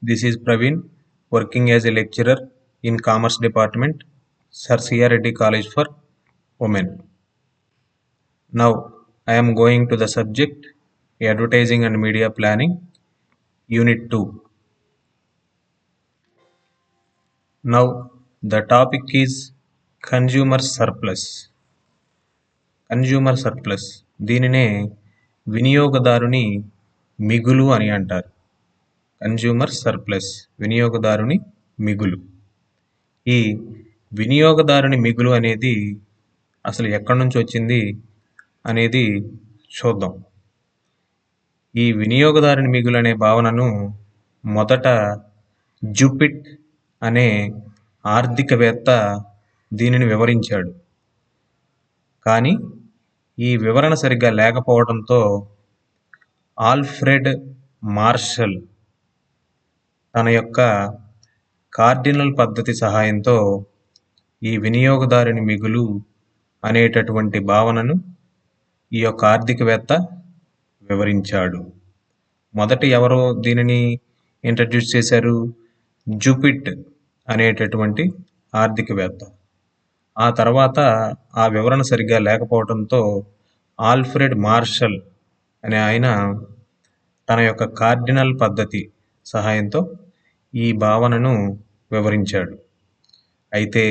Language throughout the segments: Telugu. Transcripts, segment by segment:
This is Praveen, working as a lecturer in Commerce Department, Sir C.R. Reddy College for Women. Now, I am going to the subject Advertising and Media Planning, Unit 2. Now, the topic is Consumer Surplus. Consumer surplus దీనినే వినియోగదారుని మిగులు అని అంటారు. కన్జ్యూమర్ సర్ప్లస్ వినియోగదారుని మిగులు. ఈ వినియోగదారుని మిగులు అనేది అసలు ఎక్కడి నుంచి వచ్చింది అనేది చూద్దాం. ఈ వినియోగదారుని మిగులు అనే భావనను మొదట జుపిట్ అనే ఆర్థికవేత్త దీనిని వివరించాడు. కానీ ఈ వివరణ సరిగ్గా లేకపోవడంతో ఆల్ఫ్రెడ్ మార్షల్ తన యొక్క కార్డినల్ పద్ధతి సహాయంతో ఈ వినియోగదారుని మిగులు అనేటటువంటి భావనను ఈ యొక్క ఆర్థికవేత్త వివరించాడు. మొదట ఎవరో దీనిని ఇంట్రడ్యూస్ చేశారు? జుపిట్ అనేటటువంటి ఆర్థికవేత్త. ఆ తర్వాత ఆ వివరణ సరిగ్గా లేకపోవడంతో ఆల్ఫ్రెడ్ మార్షల్ అనే ఆయన తన యొక్క కార్డినల్ పద్ధతి సహాయంతో ఈ భావనను వివరించాడు. అయితే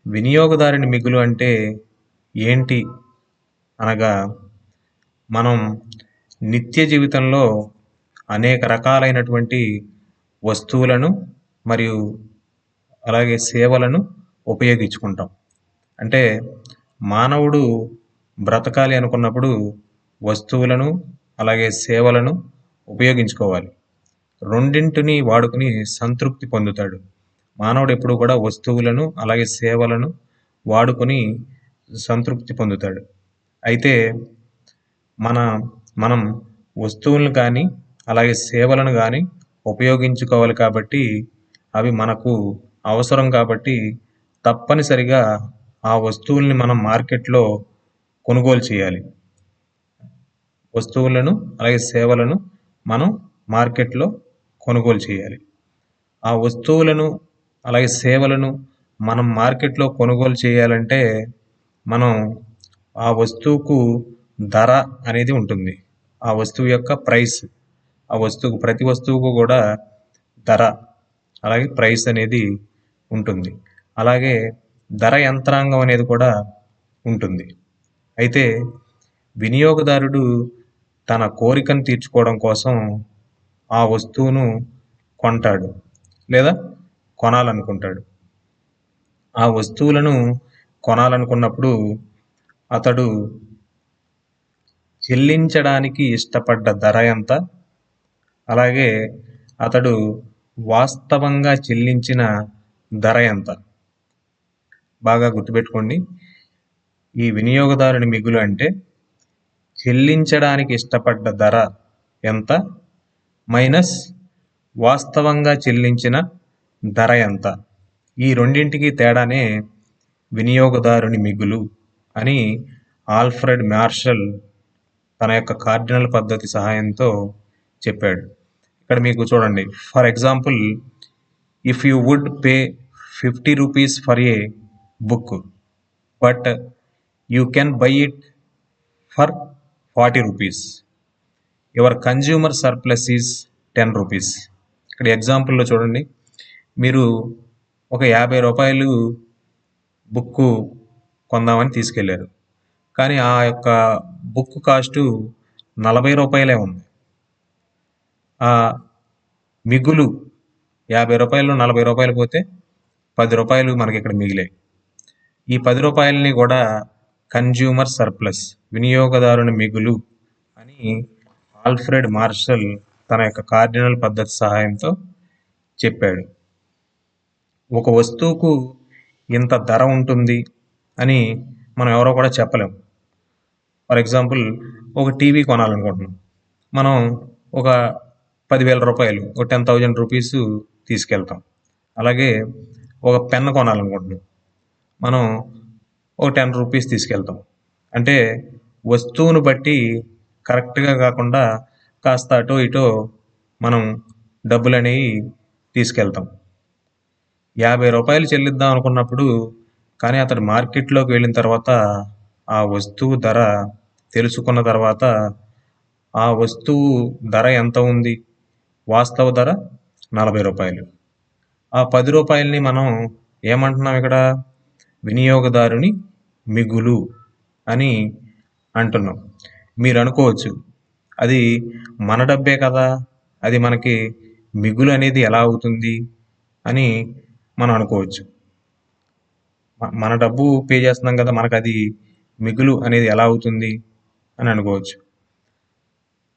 వినియోగదారుని మిగులు అంటే ఏంటి అనగా, మనం నిత్య జీవితంలో అనేక రకాలైనటువంటి వస్తువులను మరియు అలాగే సేవలను ఉపయోగించుకుంటాం. అంటే మానవుడు బ్రతకాలి అనుకున్నప్పుడు వస్తువులను అలాగే సేవలను ఉపయోగించుకోవాలి. రెండింటిని వాడుకుని సంతృప్తి పొందుతాడు. మానవుడు ఎప్పుడు కూడా వస్తువులను అలాగే సేవలను వాడుకొని సంతృప్తి పొందుతాడు. అయితే మనం వస్తువులను కానీ అలాగే సేవలను కానీ ఉపయోగించుకోవాలి కాబట్టి, అవి మనకు అవసరం కాబట్టి తప్పనిసరిగా ఆ వస్తువుల్ని మనం మార్కెట్లో కొనుగోలు చేయాలి. వస్తువులను అలాగే సేవలను మనం మార్కెట్లో కొనుగోలు చేయాలి. ఆ వస్తువులను అలాగే సేవలను మనం మార్కెట్లో కొనుగోలు చేయాలంటే మనం ఆ వస్తువుకు ధర అనేది ఉంటుంది. ఆ వస్తువు యొక్క ప్రైస్, ఆ వస్తువుకు ప్రతి వస్తువుకు కూడా ధర అలాగే ప్రైస్ అనేది ఉంటుంది. అలాగే ధర యంత్రాంగం అనేది కూడా ఉంటుంది. అయితే వినియోగదారుడు తన కోరికను తీర్చుకోవడం కోసం ఆ వస్తువును కొంటాడు లేదా కొనాలనుకుంటాడు. ఆ వస్తువులను కొనాలనుకున్నప్పుడు అతడు చెల్లించడానికి ఇష్టపడ్డ ధర ఎంత, అలాగే అతడు వాస్తవంగా చెల్లించిన ధర ఎంత. బాగా గుర్తుపెట్టుకోండి, ఈ వినియోగదారుని మిగులు అంటే చెల్లించడానికి ఇష్టపడ్డ ధర ఎంత మైనస్ వాస్తవంగా చెల్లించిన ధర ఎంత. ఈ రెండింటికి తేడానే వినియోగదారుని మిగులు అని ఆల్ఫ్రెడ్ మార్షల్ తన యొక్క కార్డినల్ పద్ధతి సహాయంతో చెప్పాడు. ఇక్కడ మీకు చూడండి, for example, if you would pay 50 rupees for a book, but you can buy it for 40 rupees. Your consumer surplus is 10 rupees. ఇక్కడ ఎగ్జాంపుల్లో చూడండి, మీరు ఒక 50 రూపాయలు బుక్ కొందామని తీసుకెళ్ళారు. కానీ ఆ యొక్క బుక్ కాస్టు 40 రూపాయలే ఉంది. ఆ మిగులు 50 రూపాయలు 40 రూపాయలు పోతే 10 రూపాయలు మనకి ఇక్కడ మిగిలాయి. ఈ 10 రూపాయలని కూడా కన్జ్యూమర్ సర్ప్లస్ వినియోగదారుని మిగులు అని ఆల్ఫ్రెడ్ మార్షల్ తన యొక్క కార్డినల్ పద్ధతి సహాయంతో చెప్పాడు. ఒక వస్తువుకు ఇంత ధర ఉంటుంది అని మనం ఎవరో కూడా చెప్పలేము. ఫర్ ఎగ్జాంపుల్, ఒక టీవీ కొనాలనుకుంటున్నాం. మనం ఒక 10,000 రూపాయలు, ఒక 10,000 రూపీస్ తీసుకెళ్తాం. అలాగే ఒక పెన్ కొనాలనుకుంటున్నాం, మనం ఒక 10 రూపీస్ తీసుకెళ్తాం. అంటే వస్తువును బట్టి కరెక్ట్గా కాకుండా కాస్త అటో ఇటో మనం డబ్బులు అనేవి తీసుకెళ్తాం. 50 రూపాయలు చెల్లిద్దాం అనుకున్నప్పుడు కానీ అతడు మార్కెట్లోకి వెళ్ళిన తర్వాత ఆ వస్తువు ధర తెలుసుకున్న తర్వాత ఆ వస్తువు ధర ఎంత ఉంది? వాస్తవ ధర 40 రూపాయలు. ఆ 10 రూపాయలని మనం ఏమంటున్నాం ఇక్కడ? వినియోగదారుని మిగులు అని అంటున్నాం. మీరు అనుకోవచ్చు, అది మన డబ్బే కదా, అది మనకి మిగులు అనేది ఎలా అవుతుంది అని మనం అనుకోవచ్చు. మన డబ్బు పే చేస్తున్నాం కదా, మనకు అది మిగులు అనేది ఎలా అవుతుంది అని అనుకోవచ్చు.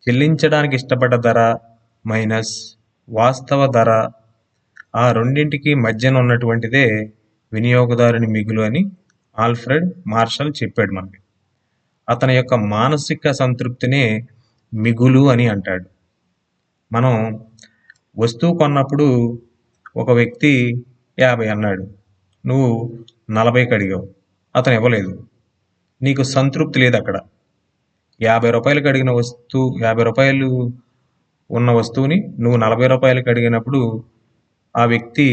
చెల్లించడానికి ఇష్టపడ్డ ధర మైనస్ వాస్తవ ధర, ఆ రెండింటికి మధ్యన ఉన్నటువంటిదే వినియోగదారుని మిగులు అని ఆల్ఫ్రెడ్ మార్షల్ చెప్పాడు మనకి. అతని యొక్క మానసిక సంతృప్తినే మిగులు అని అంటాడు. మనం వస్తువు కొన్నప్పుడు ఒక వ్యక్తి 50 అన్నాడు, నువ్వు 40కి అడిగావు, అతను ఇవ్వలేదు, నీకు సంతృప్తి లేదు అక్కడ. 50 రూపాయలకి అడిగిన వస్తువు, 50 రూపాయలు ఉన్న వస్తువుని నువ్వు 40 రూపాయలకి అడిగినప్పుడు ఆ వ్యక్తి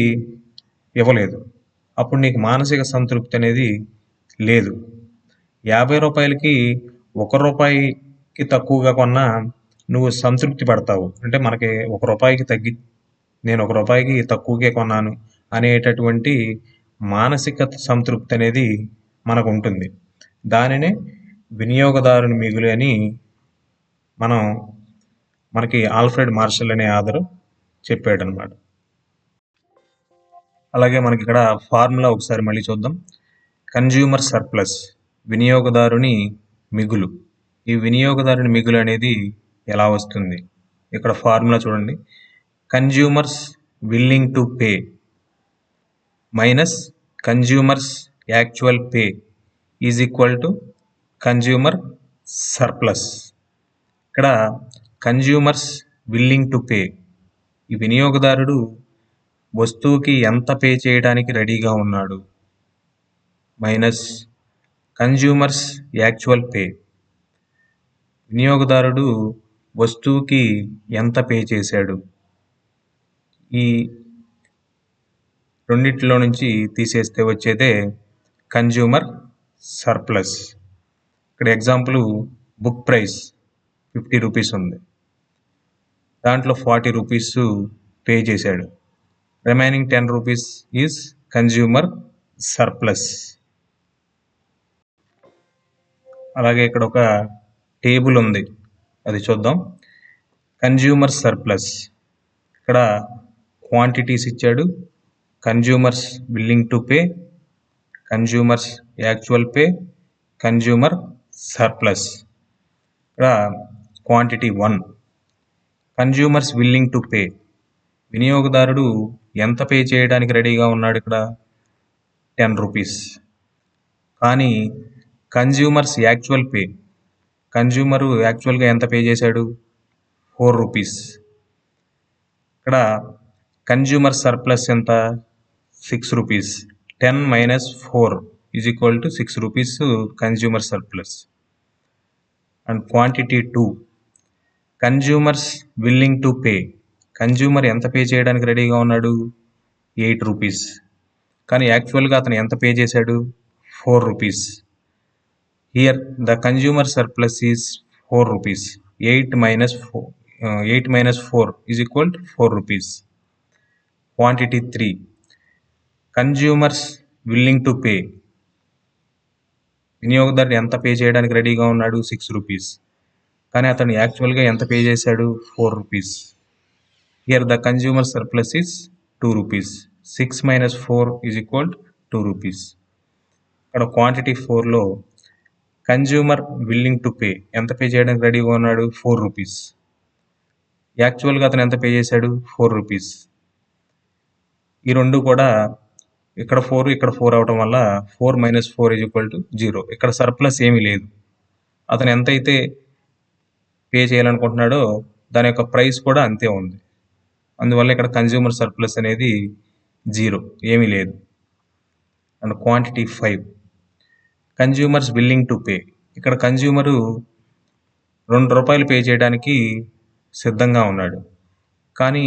ఇవ్వలేదు, అప్పుడు నీకు మానసిక సంతృప్తి అనేది లేదు. 50 రూపాయలకి 1 రూపాయికి తక్కువగా కొన్నా నువ్వు సంతృప్తి పడతావు. అంటే మనకి 1 రూపాయికి నేను 1 రూపాయికి తక్కువకే కొన్నాను అనేటటువంటి మానసిక సంతృప్తి అనేది మనకు ఉంటుంది. దానినే వినియోగదారుని మిగులు అని మనకి ఆల్ఫ్రెడ్ మార్షల్ అనే ఆథరు చెప్పాడు అనమాట. అలాగే మనకి ఇక్కడ ఫార్ములా ఒకసారి మళ్ళీ చూద్దాం. కన్జ్యూమర్ సర్ప్లస్, వినియోగదారుని మిగులు. ఈ వినియోగదారుని మిగులు అనేది ఎలా వస్తుంది? ఇక్కడ ఫార్ములా చూడండి. Consumers willing to pay minus consumers actual pay is equal to consumer surplus. ఇక్కడ కన్జ్యూమర్స్ విల్లింగ్ టు పే, ఈ వినియోగదారుడు వస్తువుకి ఎంత పే చేయడానికి రెడీగా ఉన్నాడు, మైనస్ కన్జ్యూమర్స్ యాక్చువల్ పే, వినియోగదారుడు వస్తువుకి ఎంత పే చేశాడు. ఈ రెండింటిలో నుంచి తీసేస్తే వచ్చేదే కన్జ్యూమర్ సర్ప్లస్. ఇక్కడ ఎగ్జాంపుల్, బుక్ ప్రైస్ 50 రూపీస్ ఉంది, దాంట్లో 40 రూపీస్ పే చేశాడు, remaining 10 rupees is consumer surplus. అలాగే ఇక్కడ ఒక టేబుల్ ఉంది, అది చూద్దాం. కన్జ్యూమర్ సర్ప్లస్, ఇక్కడ క్వాంటిటీస్ ఇచ్చాడు, consumers willing to pay, consumers actual pay, consumer surplus. ఇక్కడ quantity 1, consumers willing to pay, వినియోగదారుడు ఎంత పే చేయడానికి రెడీగా ఉన్నాడు ఇక్కడ, 10 రూపీస్. కానీ కన్జ్యూమర్స్ యాక్చువల్ పే, కన్జ్యూమరు యాక్చువల్గా ఎంత పే చేశాడు, 4 రూపీస్. ఇక్కడ కన్జ్యూమర్ సర్ప్లస్ ఎంత, 6 rupees. 10 minus 4 is equal to 6 rupees consumer surplus. And quantity 2, consumers willing to pay, consumer ఎంత పే చేయడానికి రెడీగా ఉన్నాడు, 8 రూపీస్. కానీ యాక్చువల్గా అతను ఎంత పే చేశాడు, 4 rupees. Here the consumer surplus is 4 rupees. 8 minus 4 is equal to 4 rupees. Quantity 3, consumers willing to pay, వినియోగదారుడు ఎంత పే చేయడానికి రెడీగా ఉన్నాడు, 6 రూపీస్. కానీ అతను యాక్చువల్గా ఎంత పే చేశాడు, 4 rupees. Here the consumer surplus is 2 rupees. 6 minus 4 is equal to 2 rupees. ఇక్కడ క్వాంటిటీ 4లో కన్జ్యూమర్ విల్లింగ్ టు పే, ఎంత పే చేయడానికి రెడీగా ఉన్నాడు, 4 రూపీస్. యాక్చువల్గా అతను ఎంత పే చేశాడు, 4 రూపీస్. ఈ రెండు కూడా ఇక్కడ 4 ఇక్కడ 4 అవడం వల్ల 4 minus 4 ఈజ్ ఈక్వల్ టు 0. ఇక్కడ సర్ప్లస్ ఏమీ లేదు. అతను ఎంతైతే పే చేయాలనుకుంటున్నాడో దాని యొక్క ప్రైస్ కూడా అంతే ఉంది. అందువల్ల ఇక్కడ కన్జ్యూమర్ సర్ప్లస్ అనేది 0, ఏమీ లేదు. And quantity 5, consumers willing to pay, ఇక్కడ కన్జ్యూమరు 2 రూపాయలు పే చేయడానికి సిద్ధంగా ఉన్నాడు. కానీ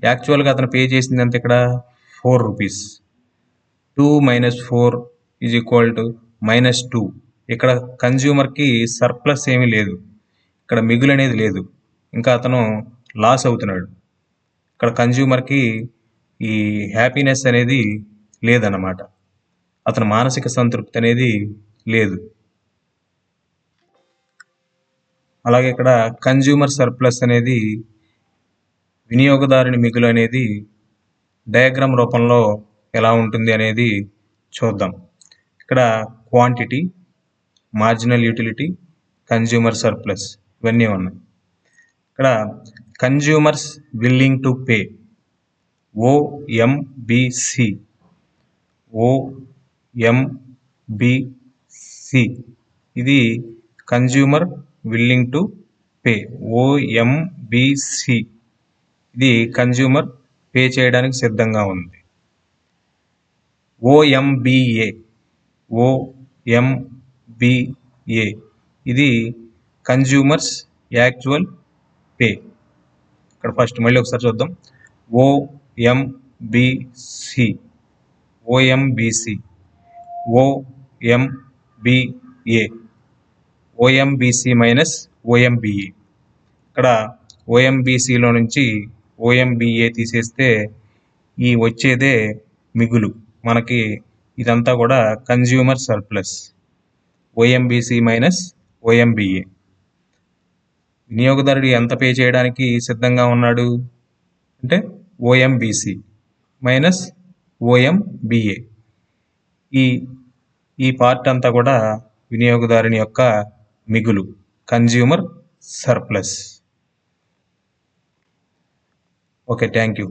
యాక్చువల్గా అతను పే చేసింది అంత ఇక్కడ 4 rupees. 2 minus 4 is equal to -2. ఇక్కడ కన్జ్యూమర్కి సర్ప్లస్ ఏమీ లేదు, ఇక్కడ మిగులు అనేది లేదు, ఇంకా అతను లాస్ అవుతున్నాడు. ఇక్కడ కన్జ్యూమర్కి ఈ హ్యాపీనెస్ అనేది లేదన్నమాట, అతని మానసిక సంతృప్తి అనేది లేదు. అలాగే ఇక్కడ కన్జ్యూమర్ సర్ప్లస్ అనేది వినియోగదారుని మిగులు అనేది డయాగ్రామ్ రూపంలో ఎలా ఉంటుంది అనేది చూద్దాం. ఇక్కడ quantity, marginal utility, consumer surplus ఇవన్నీ ఉన్నాయి. ఇక్కడ కన్జ్యూమర్స్ విల్లింగ్ టు పే, ఓఎంబిసి, ఓఎంబిసి ఇది కన్జ్యూమర్ విల్లింగ్ టు పే, ఓఎంబిసి ఇది కన్జ్యూమర్ పే చేయడానికి సిద్ధంగా ఉంది. ఓఎంబిఏ, ఓఎంబిఏ ఇది కన్జ్యూమర్స్ యాక్చువల్ పే. ఇక్కడ ఫస్ట్ మళ్ళీ ఒకసారి చూద్దాం. ఓఎంబిసి, ఓఎంబిసి, ఓఎంబిఏ, ఓఎంబిసి మైనస్ ఓఎంబిఏ. ఇక్కడ ఓఎంబిసిలో నుంచి ఓఎంబిఏ తీసేస్తే ఈ వచ్చేదే మిగులు మనకి. ఇదంతా కూడా కన్జ్యూమర్ సర్ప్లస్, ఓఎంబిసి మైనస్ ఓఎంబిఏ. వినియోగదారుడు ఎంత పే చేయడానికి సిద్ధంగా ఉన్నాడు అంటే ఓఎంబిసి మైనస్ ఓఎంబిఏ. ఈ పార్ట్ అంతా కూడా వినియోగదారుని యొక్క మిగులు, consumer surplus. Okay, thank you.